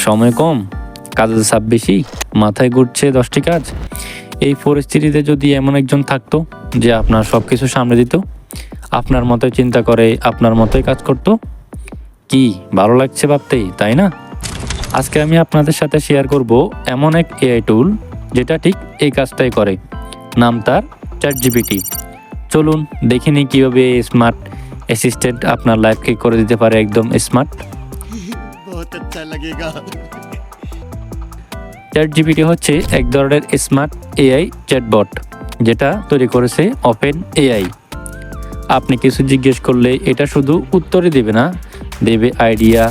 সময় কম, কাজের চাপ বেশি, মাথায় ঘুরছে 10টি কাজ। এই পরিস্থিতিতে যদি এমন একজন থাকতো যে আপনার সব কিছু সামলে দিত, আপনার মতোই চিন্তা করে আপনার মতোই কাজ করতো, কি ভালো লাগছে ভাবতেই, তাই না? আজকে আমি আপনাদের সাথে শেয়ার করব এমন এক এআই টুল যেটা ঠিক এই কাজটাই করে। নাম তার চ্যাটজিপিটি। চলুন দেখে নিই কীভাবে এই স্মার্ট অ্যাসিস্ট্যান্ট আপনার লাইফকে করে দিতে পারে একদম স্মার্ট। बहुत अच्छा लगेगा। চ্যাটজিপিটি হচ্ছে এক ধরনের স্মার্ট এআই চ্যাটবট যেটা তৈরি করেছে ওপেন এআই। আপনি কিছু জিজ্ঞেস করলে এটা শুধু উত্তরই দেবে না, দেবে আইডিয়া,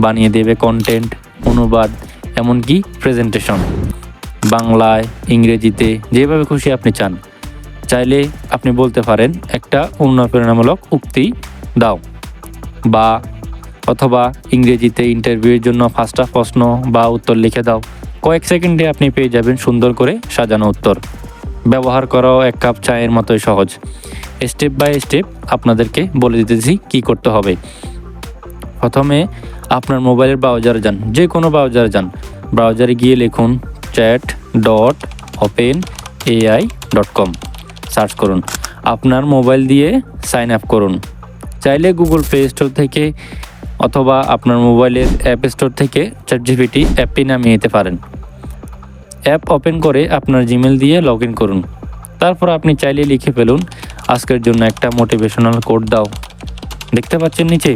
বানিয়ে দেবে কন্টেন্ট, অনুবাদ, এমনকি প্রেজেন্টেশন। বাংলায়, ইংরেজিতে, যেভাবে খুশি আপনি চান। চাইলে আপনি বলতে পারেন একটা অনুপ্রেরণামূলক উক্তি দাও, বা অথবা ইংরেজিতে ইন্টারভিউয়ের জন্য 5টা প্রশ্ন বা উত্তর লিখে দাও। কয়েক সেকেন্ডে আপনি পেয়ে যাবেন সুন্দর করে সাজানো উত্তর। ব্যবহার করাও এক কাপ চায়ের মতোই সহজ। স্টেপ বাই স্টেপ আপনাদেরকে বলে দিতেছি কি করতে হবে। প্রথমে আপনার মোবাইলের ব্রাউজারে যান, যে কোনো ব্রাউজারে যান। ব্রাউজারে গিয়ে লিখুন chat.openai.com, সার্চ করুন। আপনার মোবাইল দিয়ে সাইন আপ করুন। চাইলে গুগল প্লে স্টোর থেকে অথবা আপনার মোবাইলের অ্যাপ স্টোর থেকে চ্যাটজিপিটি অ্যাপটি নামিয়ে নিতে পারেন। অ্যাপ ওপেন করে আপনার জিমেল দিয়ে লগ ইন করুন। তারপর আপনি চাইলে লিখে ফেলুন, আজকের জন্য একটা মোটিভেশনাল কোড দাও। দেখতে পাচ্ছেন নিচে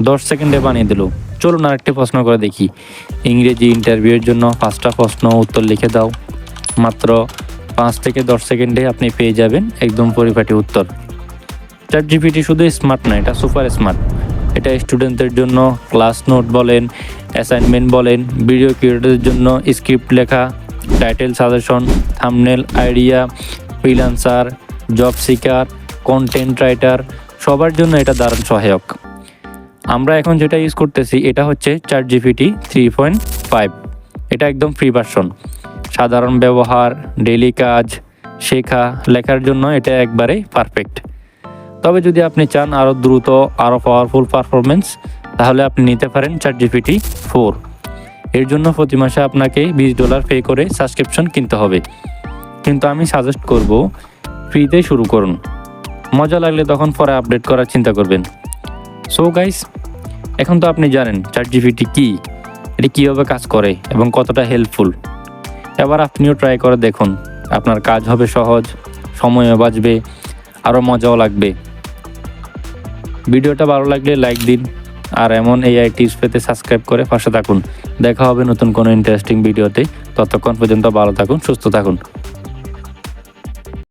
10 সেকেন্ডে বানিয়ে দিল। চলুন আরেকটি প্রশ্ন করে দেখি। ইংরেজি ইন্টারভিউয়ের জন্য 5টা প্রশ্ন উত্তর লিখে দাও। মাত্র 5 থেকে 10 সেকেন্ডে আপনি পেয়ে যাবেন একদম পরিপাটি উত্তর। চ্যাটজিপিটি শুধু স্মার্ট না, এটা সুপার স্মার্ট। এটা স্টুডেন্টদের জন্য ক্লাস নোট বলেন, অ্যাসাইনমেন্ট বলেন, ভিডিও ক্রিয়েটরদের জন্য স্ক্রিপ্ট লেখা, title suggestion, thumbnail idea, freelancer, job seeker, content writer, সবার জন্য এটা দারুণ সহায়ক। আমরা এখন যেটা ইউজ করতেছি এটা হচ্ছে চ্যাটজিপিটি 3.5। এটা একদম ফ্রি ভার্সন। সাধারণ ব্যবহার, ডেইলি কাজ, শেখা, লেখার জন্য এটা একবারে পারফেক্ট। তবে যদি আপনি চান আরও দ্রুত, আরও পাওয়ারফুল পারফরমেন্স, তাহলে আপনি নিতে পারেন চ্যাটজিপিটি 4। এর জন্য প্রতি মাসে আপনাকে $20 পে করে সাবস্ক্রিপশন কিনতে হবে। কিন্তু আমি সাজেস্ট করব ফ্রিতে শুরু করুন। মজা লাগলে তখন পরে আপডেট করার চিন্তা করবেন। সো গাইস, এখন তো আপনি জানেন চ্যাটজিপিটি কী, এটি কীভাবে কাজ করে এবং কতটা হেল্পফুল। এবার আপনিও ট্রাই করে দেখুন। আপনার কাজ হবে সহজ, সময়ও বাঁচবে, আরও মজাও লাগবে। ভিডিওটা ভালো লাগলে লাইক দিন, আর এমন এআই টিপস পেতে সাবস্ক্রাইব করে পাশে থাকুন। দেখা হবে নতুন কোনো ইন্টারেস্টিং ভিডিওতে। ততক্ষণ পর্যন্ত ভালো থাকুন, সুস্থ থাকুন।